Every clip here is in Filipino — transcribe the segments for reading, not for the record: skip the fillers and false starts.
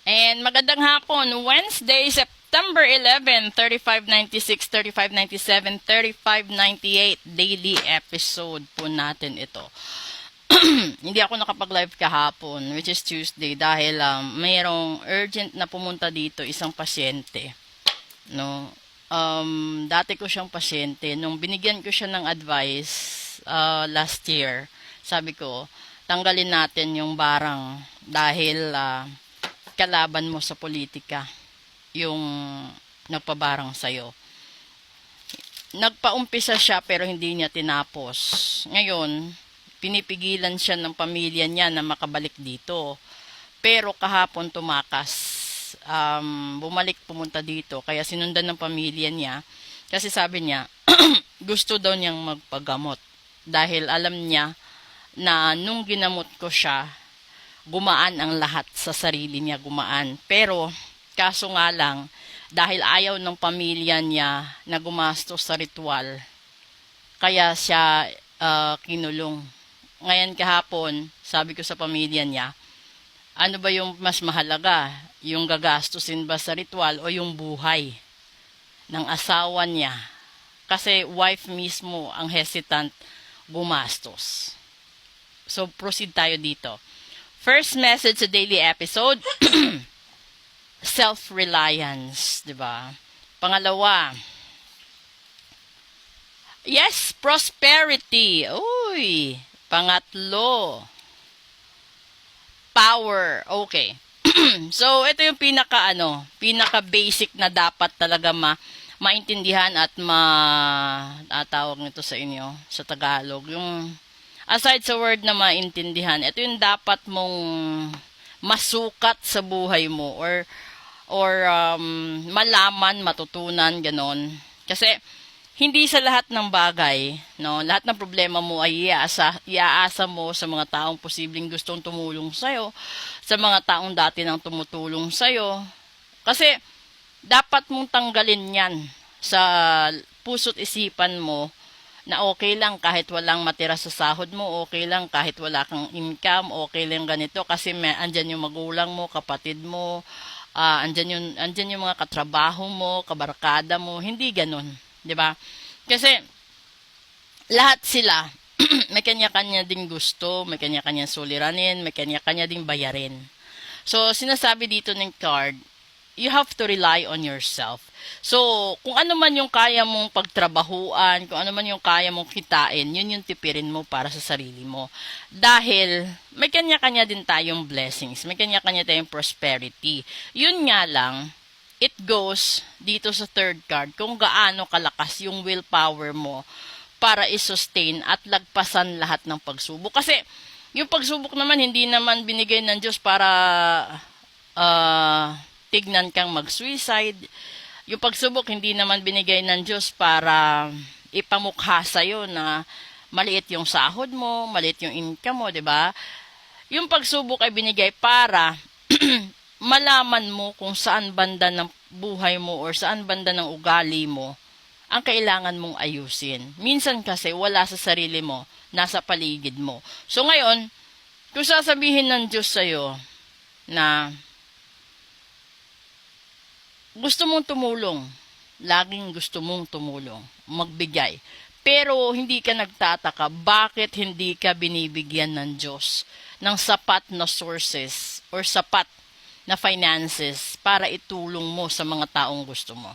And magandang hapon, Wednesday, September 11, 3596, 3597, 3598 daily episode po natin ito. Hindi ako nakapag-live kahapon, which is Tuesday, dahil mayroong urgent na pumunta dito, isang pasyente. No? Dati ko siyang pasyente. Nung binigyan ko siya ng advice last year, sabi ko, tanggalin natin yung barang dahil kalaban mo sa politika yung nagpabarang sa'yo. Nagpaumpisa siya pero hindi niya tinapos. Ngayon, pinipigilan siya ng pamilya niya na makabalik dito. Pero kahapon tumakas. Bumalik pumunta dito. Kaya sinundan ng pamilya niya. Kasi sabi niya, gusto daw niyang magpagamot. Dahil alam niya na nung ginamot ko siya, gumaan ang lahat sa sarili niya, gumaan. Pero, kaso nga lang, dahil ayaw ng pamilya niya na gumastos sa ritual, kaya siya kinulong. Ngayon kahapon, sabi ko sa pamilya niya, ano ba yung mas mahalaga? Yung gagastusin ba sa ritual o yung buhay ng asawa niya? Kasi wife mismo ang hesitant gumastos. So, proceed tayo dito. First message sa daily episode, self-reliance, di ba? Pangalawa, yes, prosperity. Uy, pangatlo, power. Okay. So, ito yung pinaka-basic na dapat talaga maintindihan at tawag nito sa inyo, sa Tagalog. Yung aside sa word na maintindihan, ito yung dapat mong masukat sa buhay mo or malaman, matutunan, ganon. Kasi hindi sa lahat ng bagay, no, lahat ng problema mo ay iaasa mo sa mga taong posibleng gustong tumulong sa'yo, sa mga taong dati nang tumutulong sa'yo. Kasi dapat mong tanggalin yan sa puso't isipan mo, na okay lang kahit walang matira sa sahod mo, okay lang kahit wala kang income, okay lang ganito kasi andyan yung magulang mo, kapatid mo, andyan yung mga katrabaho mo, kabarkada mo, hindi ganun, di ba? Kasi lahat sila may kanya-kanya ding gusto, may kanya-kanya suliranin, may kanya-kanya ding bayarin. So sinasabi dito ng card, you have to rely on yourself. So, kung ano man yung kaya mong pagtrabahuan, kung ano man yung kaya mong kitain, yun yung tipirin mo para sa sarili mo. Dahil, may kanya-kanya din tayong blessings, may kanya-kanya tayong prosperity. Yun nga lang, it goes dito sa third card, kung gaano kalakas yung willpower mo para i-sustain at lagpasan lahat ng pagsubok. Kasi, yung pagsubok naman, hindi naman binigay ng Diyos para tignan kang mag-suicide. Yung pagsubok hindi naman binigay ng Diyos para ipamukha sa'yo na maliit yung sahod mo, maliit yung income mo, di ba? Yung pagsubok ay binigay para malaman mo kung saan banda ng buhay mo or saan banda ng ugali mo ang kailangan mong ayusin. Minsan kasi wala sa sarili mo, nasa paligid mo. So ngayon, kung sasabihin ng Diyos sa'yo na gusto mong tumulong, laging gusto mong tumulong, magbigay. Pero hindi ka nagtataka, bakit hindi ka binibigyan ng Diyos ng sapat na sources or sapat na finances para itulong mo sa mga taong gusto mo.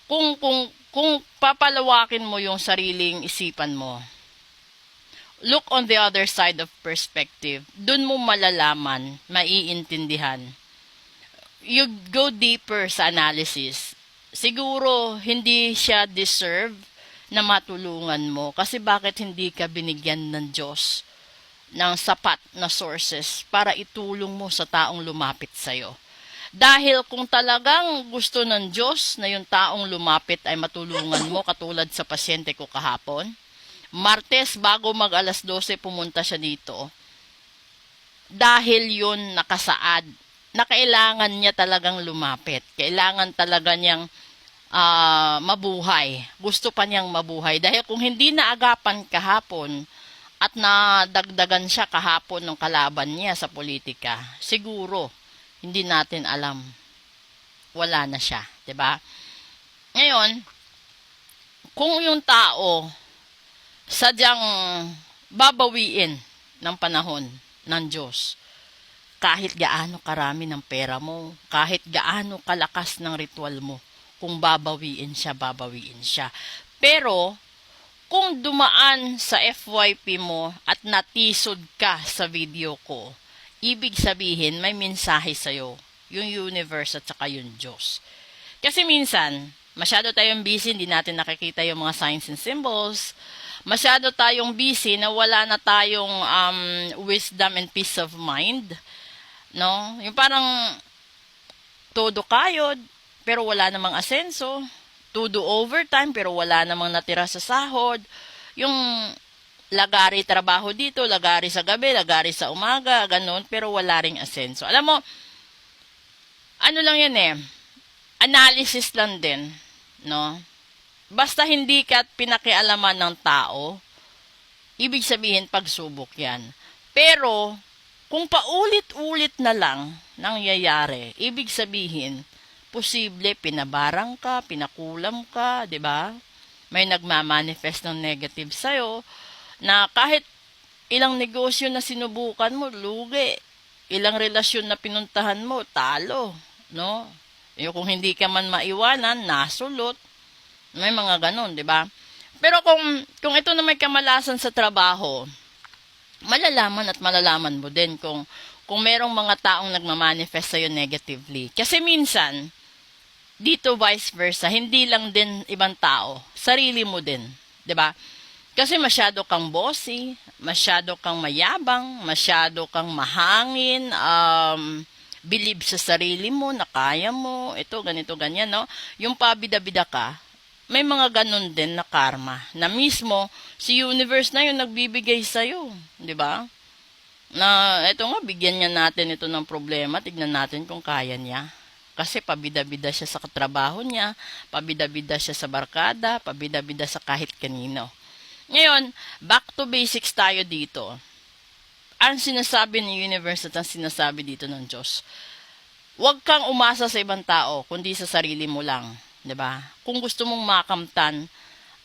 Kung papalawakin mo yung sariling isipan mo, look on the other side of perspective, dun mo malalaman, maiintindihan. You go deeper sa analysis. Siguro, hindi siya deserve na matulungan mo. Kasi bakit hindi ka binigyan ng Diyos ng sapat na sources para itulong mo sa taong lumapit sa'yo? Dahil kung talagang gusto ng Diyos na yung taong lumapit ay matulungan mo, katulad sa pasyente ko kahapon, Martes, bago mag 12:00, pumunta siya dito. Dahil yun nakasaad na kailangan niya talagang lumapit. Kailangan talaga niyang mabuhay. Gusto pa niyang mabuhay. Dahil kung hindi naagapan kahapon at nadagdagan siya kahapon ng kalaban niya sa politika, siguro hindi natin alam. Wala na siya, 'di ba? Ngayon, kung yung tao sadyang babawiin ng panahon ng Diyos, kahit gaano karami ng pera mo, kahit gaano kalakas ng ritual mo, kung babawiin siya. Pero, kung dumaan sa FYP mo at natisod ka sa video ko, ibig sabihin may mensahe sa'yo, yung universe at saka yung Diyos. Kasi minsan, masyado tayong busy, hindi natin nakikita yung mga signs and symbols. Masyado tayong busy na wala na tayong wisdom and peace of mind. No? Yung parang todo kayod, pero wala namang asenso. Todo overtime, pero wala namang natira sa sahod. Yung lagari trabaho dito, lagari sa gabi, lagari sa umaga, ganun, pero wala ring asenso. Alam mo, ano lang yan analysis lang din, no? Basta hindi ka pinakialaman ng tao, ibig sabihin pagsubok yan. Pero, kung paulit-ulit na lang nangyayari, ibig sabihin, posible pinabarang ka, pinakulam ka, di ba? May nagmamanifest ng negative sa'yo, na kahit ilang negosyo na sinubukan mo, lugi. Ilang relasyon na pinuntahan mo, talo, no? Yung kung hindi ka man maiwanan, nasulot. May mga ganun, di ba? Pero kung ito na may kamalasan sa trabaho, malalaman at malalaman mo din kung merong mga taong nagmamanifest sa'yo negatively. Kasi minsan, dito vice versa, hindi lang din ibang tao, sarili mo din, di ba? Kasi masyado kang bossy, masyado kang mayabang, masyado kang mahangin, believe sa sarili mo, na kaya mo, ito, ganito, ganyan, no? Yung pabida-bida ka, may mga ganun din na karma, na mismo, si universe na yun nagbibigay sa'yo, di ba? Na, ito nga, bigyan niya natin ito ng problema, tignan natin kung kaya niya. Kasi pabida-bida siya sa katrabaho niya, pabida-bida siya sa barkada, pabida-bida sa kahit kanino. Ngayon, back to basics tayo dito. Ang sinasabi ni universe at ang sinasabi dito ng Diyos, huwag kang umasa sa ibang tao, kundi sa sarili mo lang. 'Di ba? Kung gusto mong makamtan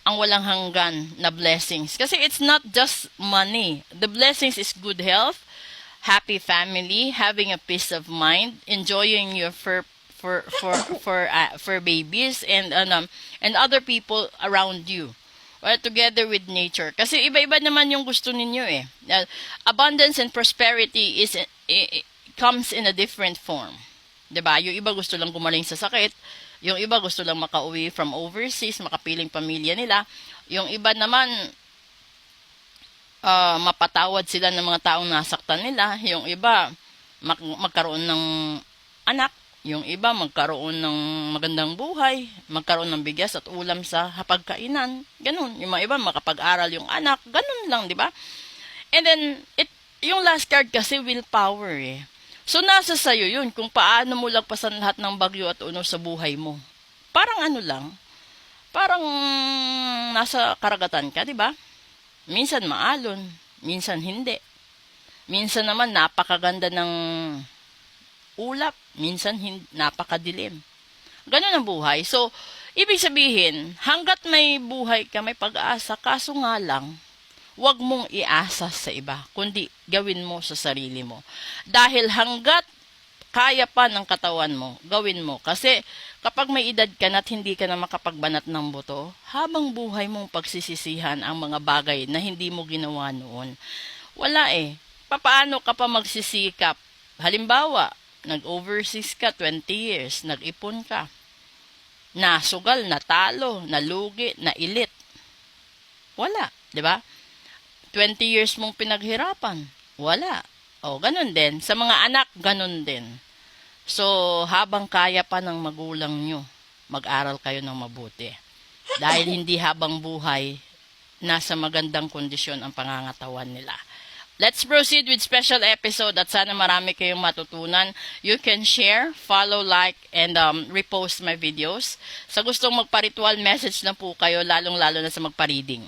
ang walang hanggan na blessings. Kasi it's not just money. The blessings is good health, happy family, having a peace of mind, enjoying your fur babies and other people around you. Or together with nature. Kasi iba-iba naman yung gusto ninyo Abundance and prosperity comes in a different form. 'Di ba? Yung iba gusto lang gumaling sa sakit, yung iba gusto lang makauwi from overseas, makapiling pamilya nila. Yung iba naman mapatawad sila ng mga taong nasaktan nila. Yung iba magkaroon ng anak. Yung iba magkaroon ng magandang buhay, magkaroon ng bigas at ulam sa hapagkainan. Ganun. Yung mga iba makapag-aral yung anak. Ganun lang, di ba? And then, yung last card kasi willpower So, nasa sayo yun kung paano mo lagpasan lahat ng bagyo at uno sa buhay mo. Parang ano lang, parang nasa karagatan ka, di ba? Minsan maalon, minsan hindi. Minsan naman napakaganda ng ulap, minsan napakadilim. Ganun ang buhay. So, ibig sabihin, hanggat may buhay ka, may pag-asa, kaso nga lang, huwag mong iasa sa iba, kundi gawin mo sa sarili mo. Dahil hanggat kaya pa ng katawan mo, gawin mo. Kasi kapag may edad ka na at hindi ka na makapagbanat ng buto, habang buhay mong pagsisisihan ang mga bagay na hindi mo ginawa noon. Wala Papaano ka pa magsisikap? Halimbawa, nag-overseas ka 20 years, nag-ipon ka. Nasugal, natalo, nalugi, nailit. Wala, 'di ba? 20 years mong pinaghirapan. Wala. Ganun din. Sa mga anak, ganun din. So, habang kaya pa ng magulang nyo, mag-aral kayo ng mabuti. Dahil hindi habang buhay, nasa magandang kondisyon ang pangangatawan nila. Let's proceed with special episode at sana marami kayong matutunan. You can share, follow, like, and repost my videos. Sa gustong magpa-ritual, message na po kayo, lalong-lalo na sa magpa-reading.